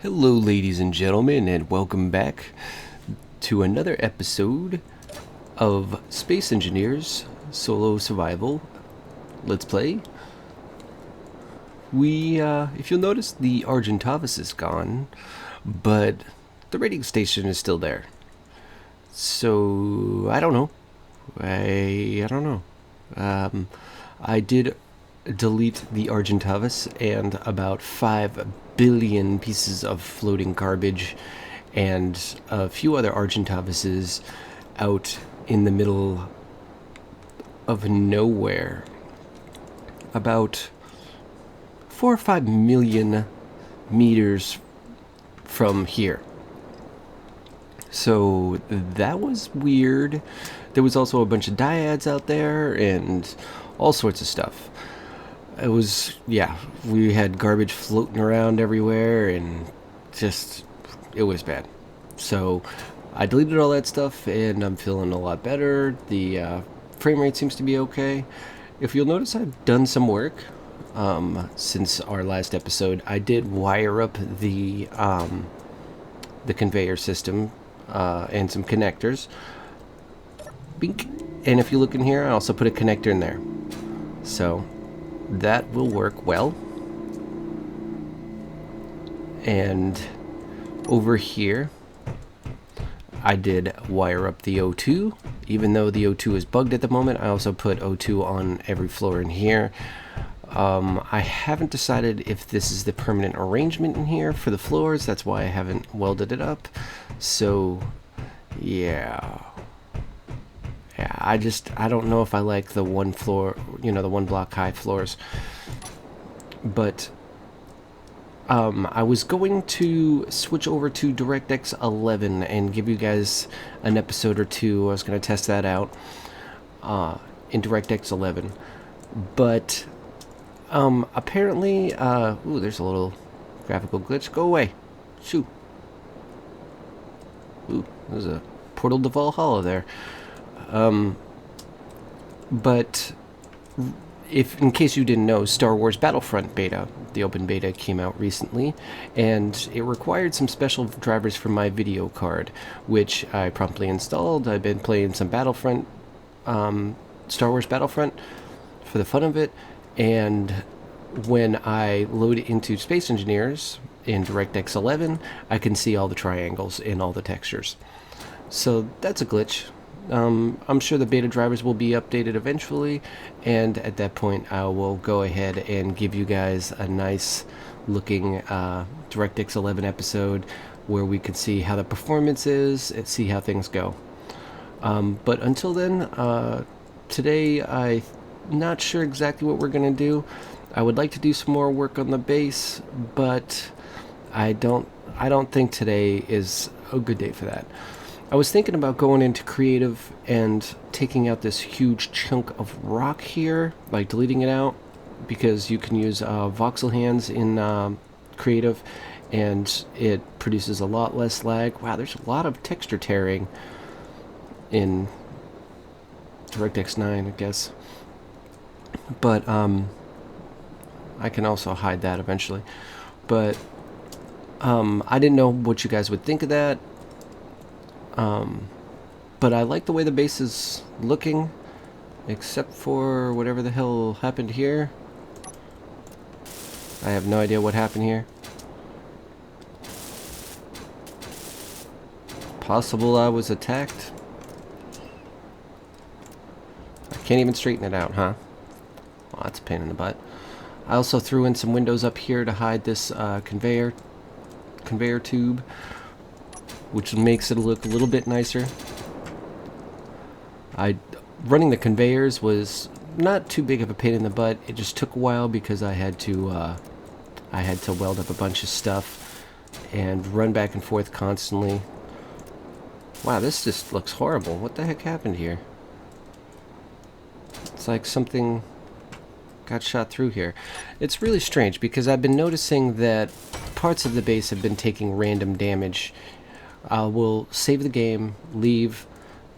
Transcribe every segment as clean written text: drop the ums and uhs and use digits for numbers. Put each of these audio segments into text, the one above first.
Hello ladies and gentlemen, and welcome back to another episode of Space Engineers Solo Survival Let's Play. If you'll notice, the Argentavis is gone, but the raiding station is still there. So, I don't know. I don't know. I did delete the Argentavis and about 5 billion pieces of floating garbage and a few other Argentavises out in the middle of nowhere. About 4 or 5 million meters from here. So that was weird. There was also a bunch of dyads out there and all sorts of stuff. It was, yeah, we had garbage floating around everywhere and just, it was bad. So I deleted all that stuff and I'm feeling a lot better. The frame rate seems to be okay. If you'll notice, I've done some work since our last episode. I did wire up the conveyor system and some connectors. Bink. And if you look in here, I also put a connector in there. So that will work well. And over here, I did wire up the O2. Even though the O2 is bugged at the moment, I also put O2 on every floor in here. I haven't decided if this is the permanent arrangement in here for the floors. That's why I haven't welded it up. So, yeah. Yeah, I don't know if I like the one floor, the one block high floors. But I was going to switch over to DirectX 11 and give you guys an episode or two. I was going to test that out in DirectX 11. But apparently, ooh, there's a little graphical glitch. Go away. Shoo. Ooh, there's a portal to Valhalla there. But if, in case you didn't know, Star Wars Battlefront beta, the open beta, came out recently, and it required some special drivers for my video card, which I promptly installed. I've been playing some Battlefront, Star Wars Battlefront, for the fun of it, and when I load it into Space Engineers in DirectX 11, I can see all the triangles and all the textures. So that's a glitch. I'm sure the beta drivers will be updated eventually, and at that point I will go ahead and give you guys a nice looking DirectX 11 episode where we can see how the performance is and see how things go. But until then, today I'm not sure exactly what we're going to do. I would like to do some more work on the base, but I don't think today is a good day for that. I was thinking about going into creative and taking out this huge chunk of rock here, like deleting it out, because you can use voxel hands in creative and it produces a lot less lag. Wow, there's a lot of texture tearing in DirectX 9, I guess. But I can also hide that eventually. But I didn't know what you guys would think of that. But I like the way the base is looking, except for whatever the hell happened here. I have no idea what happened here. Possible I was attacked. I can't even straighten it out, huh? Well, that's a pain in the butt. I also threw in some windows up here to hide this conveyor tube, which makes it look a little bit nicer. Running the conveyors was not too big of a pain in the butt. It just took a while because I had to weld up a bunch of stuff and run back and forth constantly. Wow, this just looks horrible. What the heck happened here? It's like something got shot through here. It's really strange because I've been noticing that parts of the base have been taking random damage. We'll save the game, leave,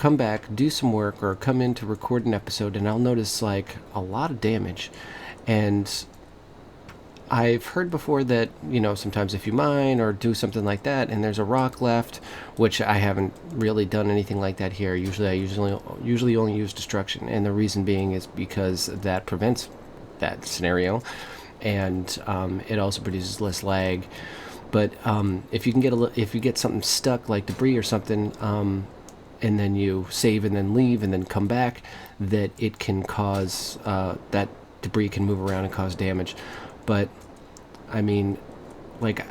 come back, do some work, or come in to record an episode, and I'll notice like a lot of damage. And I've heard before that, you know, sometimes if you mine or do something like that and there's a rock left, which I haven't really done anything like that here. I usually only use destruction, and the reason being is because that prevents that scenario, and it also produces less lag. But if you can if you get something stuck like debris or something, and then you save and then leave and then come back, that it can cause that debris can move around and cause damage. But I mean, like,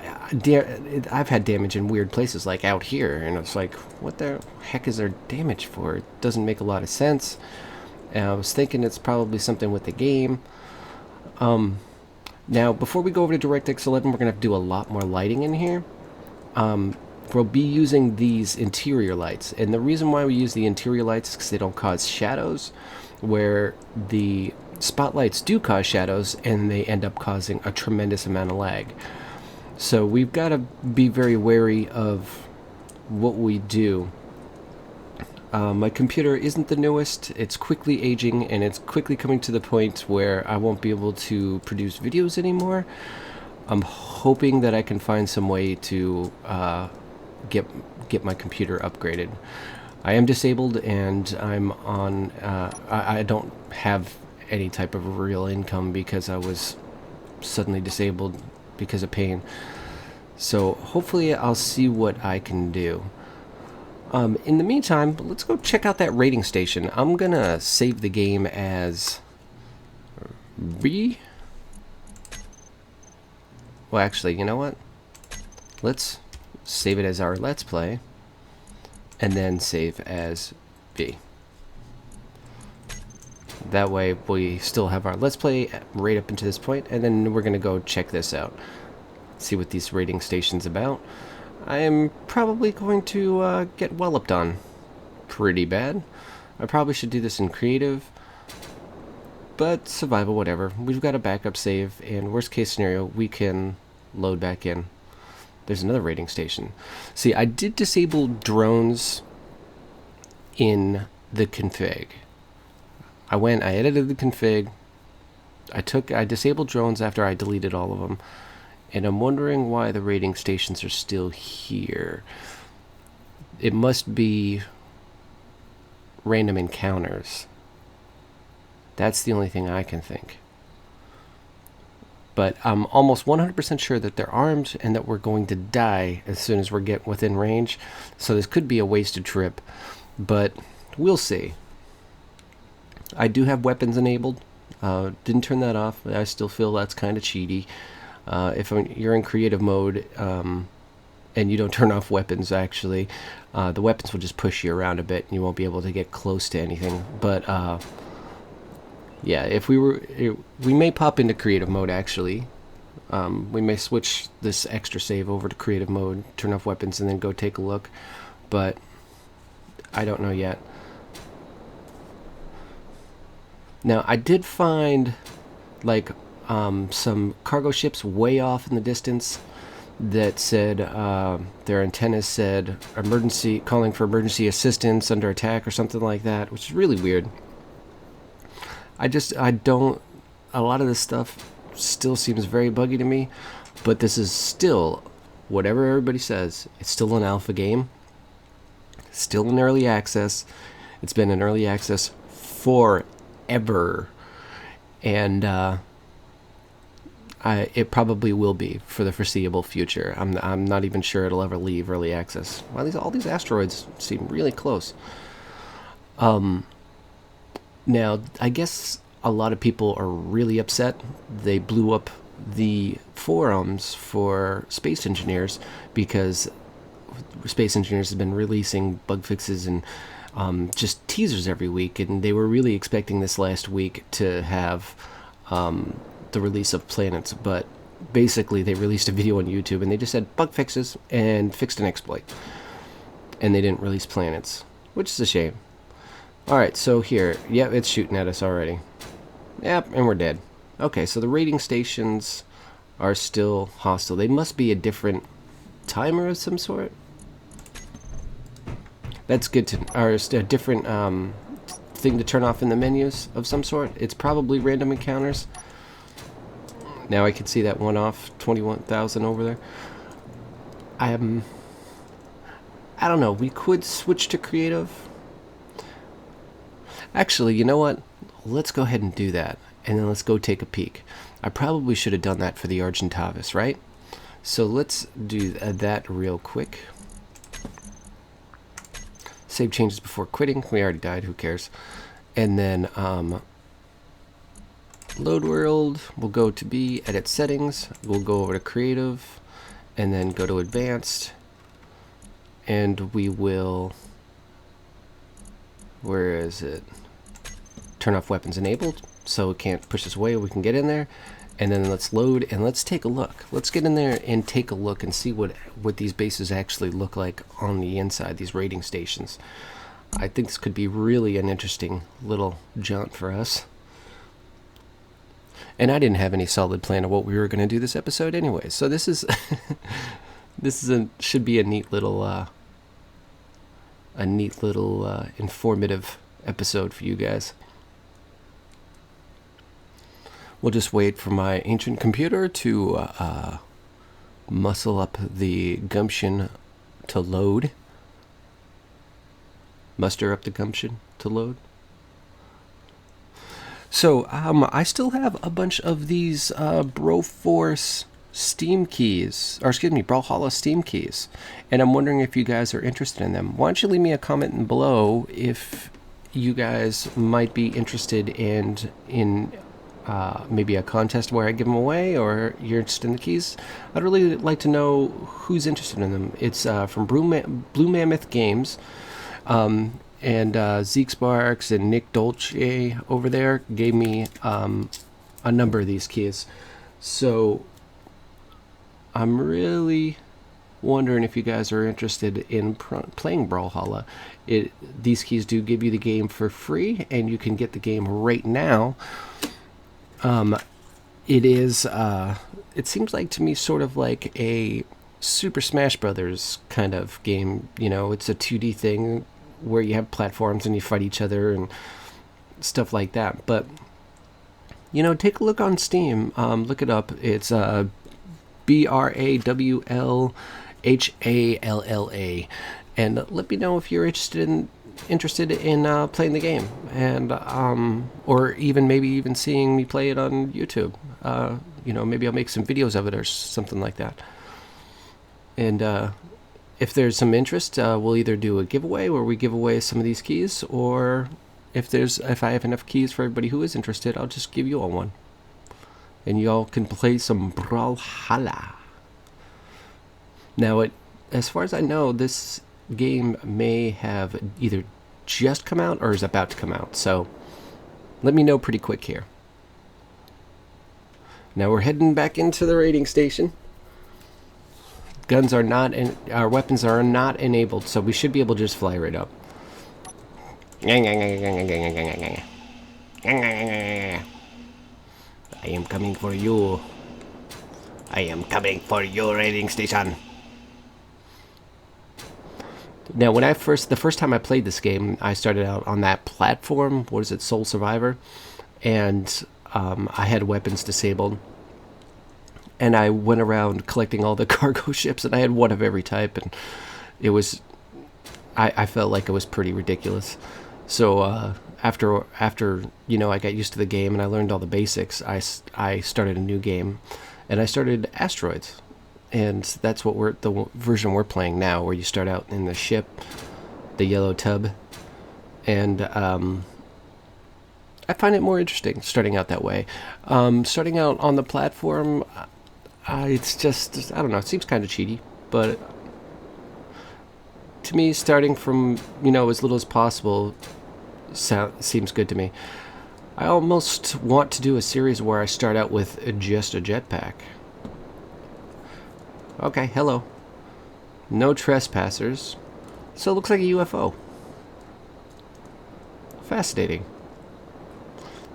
I've had damage in weird places, like out here, and it's like, what the heck is there damage for? It doesn't make a lot of sense. And I was thinking it's probably something with the game. Now, before we go over to DirectX 11, we're going to have to do a lot more lighting in here. We'll be using these interior lights, and the reason why we use the interior lights is because they don't cause shadows, where the spotlights do cause shadows, and they end up causing a tremendous amount of lag. So we've got to be very wary of what we do. My computer isn't the newest. It's quickly aging, and it's quickly coming to the point where I won't be able to produce videos anymore. I'm hoping that I can find some way to get my computer upgraded. I am disabled, and I'm on. I don't have any type of real income because I was suddenly disabled because of pain. So hopefully I'll see what I can do. In the meantime, let's go check out that rating station. I'm gonna save the game as B. Well, actually, you know what? Let's save it as our Let's Play, and then save as B. That way we still have our Let's Play right up into this point, and then we're going to go check this out. See what these rating station's about. I am probably going to get walloped on pretty bad. I probably should do this in creative, but survival, whatever. We've got a backup save, and worst case scenario, we can load back in. There's another rating station. See, I did disable drones in the config. I edited the config. I disabled drones after I deleted all of them. And I'm wondering why the rating stations are still here. It must be random encounters. That's the only thing I can think. But I'm almost 100% sure that they're armed and that we're going to die as soon as we get within range. So this could be a wasted trip, but we'll see. I do have weapons enabled. Didn't turn that off. I still feel that's kind of cheaty. If you're in creative mode and you don't turn off weapons, actually, the weapons will just push you around a bit and you won't be able to get close to anything. But yeah, if we may pop into creative mode, actually. We may switch this extra save over to creative mode, turn off weapons, and then go take a look. But I don't know yet. Now, I did find, like, some cargo ships way off in the distance that said their antennas said calling for emergency assistance under attack or something like that, which is really weird. I don't, a lot of this stuff still seems very buggy to me, but this is still, whatever everybody says, it's still an alpha game, still in early access. It's been in early access forever, and it probably will be for the foreseeable future. I'm not even sure it'll ever leave early access. Well, all these asteroids seem really close. Now, I guess a lot of people are really upset. They blew up the forums for space engineers because space engineers have been releasing bug fixes and just teasers every week, and they were really expecting this last week to have the release of planets, but basically they released a video on YouTube and they just said bug fixes and fixed an exploit, and they didn't release planets, which is a shame. Alright, so here, yep, it's shooting at us already. Yep, and we're dead. Okay, so the rating stations are still hostile. They must be a different timer of some sort. That's good to, or a different thing to turn off in the menus of some sort. It's probably random encounters. Now I can see that one off, 21,000 over there. I don't know. We could switch to creative. Actually, you know what? Let's go ahead and do that, and then let's go take a peek. I probably should have done that for the Argentavis, right? So let's do that real quick. Save changes before quitting. We already died. Who cares? And then load world. We'll go to B, edit settings. We'll go over to creative, and then go to advanced. And we will. Where is it? Turn off weapons enabled, so it can't push us away. We can get in there, and then let's load and let's take a look. Let's get in there and take a look and see what these bases actually look like on the inside, these raiding stations. I think this could be really an interesting little jaunt for us. And I didn't have any solid plan of what we were going to do this episode anyway, so this is should be a neat little informative episode for you guys. We'll just wait for my ancient computer to muscle up the gumption to load. Muster up the gumption to load. So, I still have a bunch of these Broforce Steam keys, or excuse me, Brawlhalla Steam keys, and I'm wondering if you guys are interested in them. Why don't you leave me a comment below if you guys might be interested in maybe a contest where I give them away, or you're interested in the keys. I'd really like to know who's interested in them. It's from Blue Mammoth Games, and Zeke Sparks and Nick Dolce over there gave me a number of these keys. So I'm really wondering if you guys are interested in playing Brawlhalla. These keys do give you the game for free, and you can get the game right now. It seems like to me sort of like a Super Smash Brothers kind of game. You know, it's a 2D thing where you have platforms and you fight each other and stuff like that. But, you know, take a look on Steam. Look it up. It's BRAWLHALLA, and let me know if you're interested in playing the game, and or maybe even seeing me play it on YouTube. You know, maybe I'll make some videos of it or something like that. And if there's some interest, we'll either do a giveaway where we give away some of these keys, or if I have enough keys for everybody who is interested, I'll just give you all one, and y'all can play some Brawlhalla. Now, as far as I know, this game may have either just come out or is about to come out, so let me know pretty quick here. Now we're heading back into the raiding station. Our weapons are not enabled, so we should be able to just fly right up. I am coming for you. I am coming for your raiding station. Now, the first time I played this game, I started out on that platform. What is it, Soul Survivor? And I had weapons disabled. And I went around collecting all the cargo ships, and I had one of every type, and it was, I felt like it was pretty ridiculous. So after you know, I got used to the game and I learned all the basics, I started a new game, and I started Asteroids. And that's what the version we're playing now, where you start out in the ship, the yellow tub, and I find it more interesting starting out that way. Starting out on the platform, it's just, I don't know, it seems kind of cheaty, but to me, starting from, you know, as little as possible seems good to me. I almost want to do a series where I start out with just a jetpack. Okay, hello. No trespassers. So it looks like a UFO. Fascinating.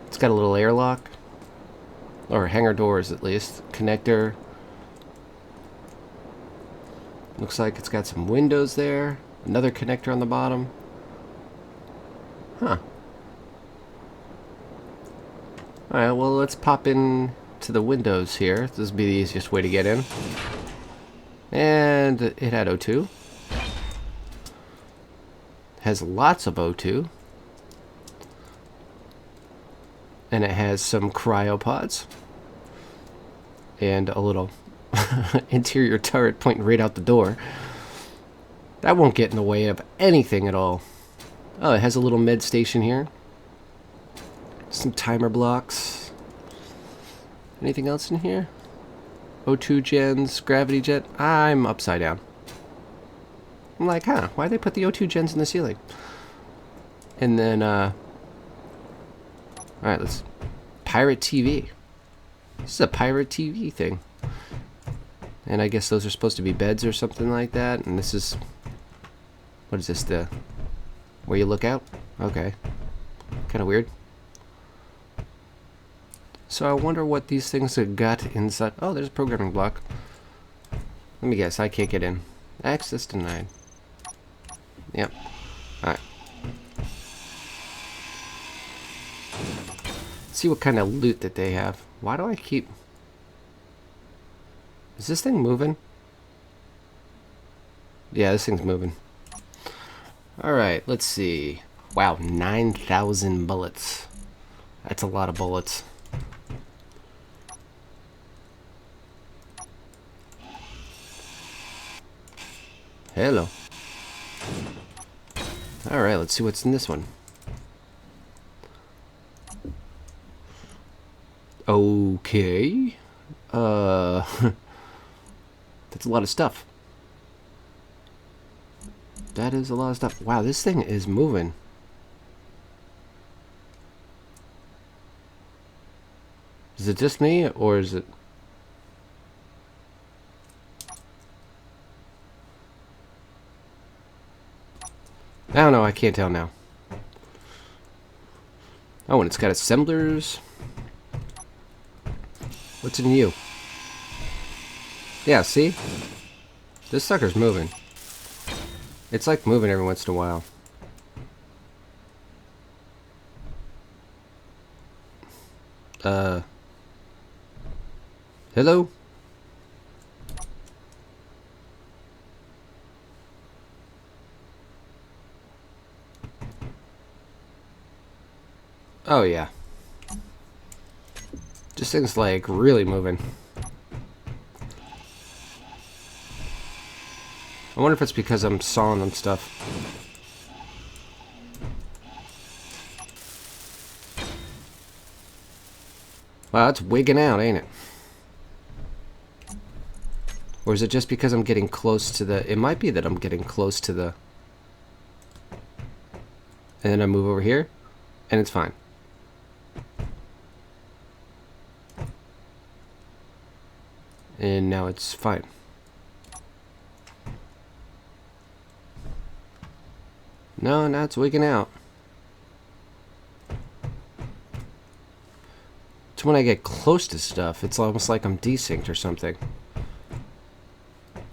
It's got a little airlock. Or hangar doors, at least. Connector. Looks like it's got some windows there. Another connector on the bottom. Huh. Alright, well, let's pop in to the windows here. This will be the easiest way to get in. And it had O2. Has lots of O2. And it has some cryopods. And a little interior turret pointing right out the door. That won't get in the way of anything at all. Oh, it has a little med station here. Some timer blocks. Anything else in here? O2 gens, gravity jet. I'm upside down. I'm like, huh, why'd they put the O2 gens in the ceiling? And then, alright, let's... Pirate TV. This is a pirate TV thing. And I guess those are supposed to be beds or something like that. And this is... What is this, the... Where you look out? Okay. Kind of weird. So I wonder what these things have got inside. Oh, there's a programming block. Let me guess, I can't get in. Access denied. Yep. Alright. See what kind of loot that they have. Why do I keep... Is this thing moving? Yeah, this thing's moving. Alright, let's see. Wow, 9,000 bullets. That's a lot of bullets. Hello. Alright, let's see what's in this one. Okay. That's a lot of stuff. That is a lot of stuff. Wow, this thing is moving. Is it just me, or is it... I don't know, I can't tell now. Oh, and it's got assemblers. What's in you? Yeah, see? This sucker's moving. It's like moving every once in a while. Hello? Oh, yeah. This thing's like really moving. I wonder if it's because I'm sawing them stuff. Wow, it's wigging out, ain't it? Or is it just because I'm getting close to the... It might be that I'm getting close to the... And then I move over here, and it's fine. And now it's fine. No, now it's wigging out. It's when I get close to stuff. It's almost like I'm desynced or something.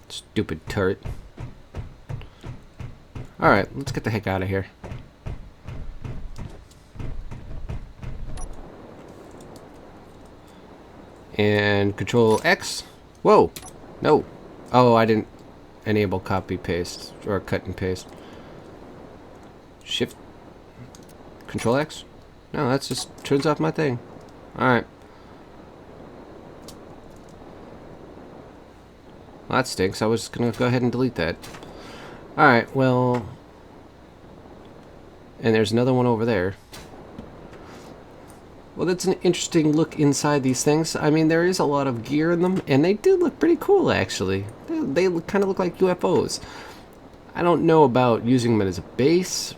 Stupid turret. Alright, let's get the heck out of here. And Control X. Whoa! No. Oh, I didn't enable copy paste or cut and paste. Shift. Control X? No, that's just turns off my thing. Alright. Well, that stinks. I was gonna go ahead and delete that. Alright, well... And there's another one over there. Well, that's an interesting look inside these things. I mean, there is a lot of gear in them, and they do look pretty cool, actually. They kind of look like UFOs. I don't know about using them as a base.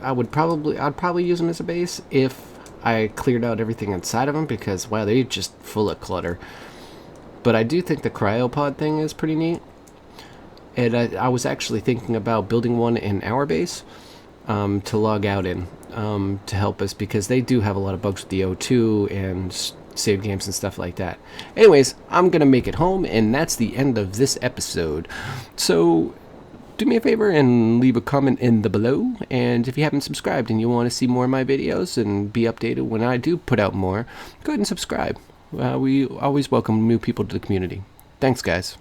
I'd probably use them as a base if I cleared out everything inside of them, because, wow, they're just full of clutter. But I do think the cryopod thing is pretty neat. And I was actually thinking about building one in our base to log out in. To help us, because they do have a lot of bugs with the O2 and save games and stuff like that. Anyways, I'm gonna make it home, and that's the end of this episode. So do me a favor and leave a comment in the below. And if you haven't subscribed and you want to see more of my videos and be updated when I do put out more, go ahead and subscribe. We always welcome new people to the community. Thanks, guys.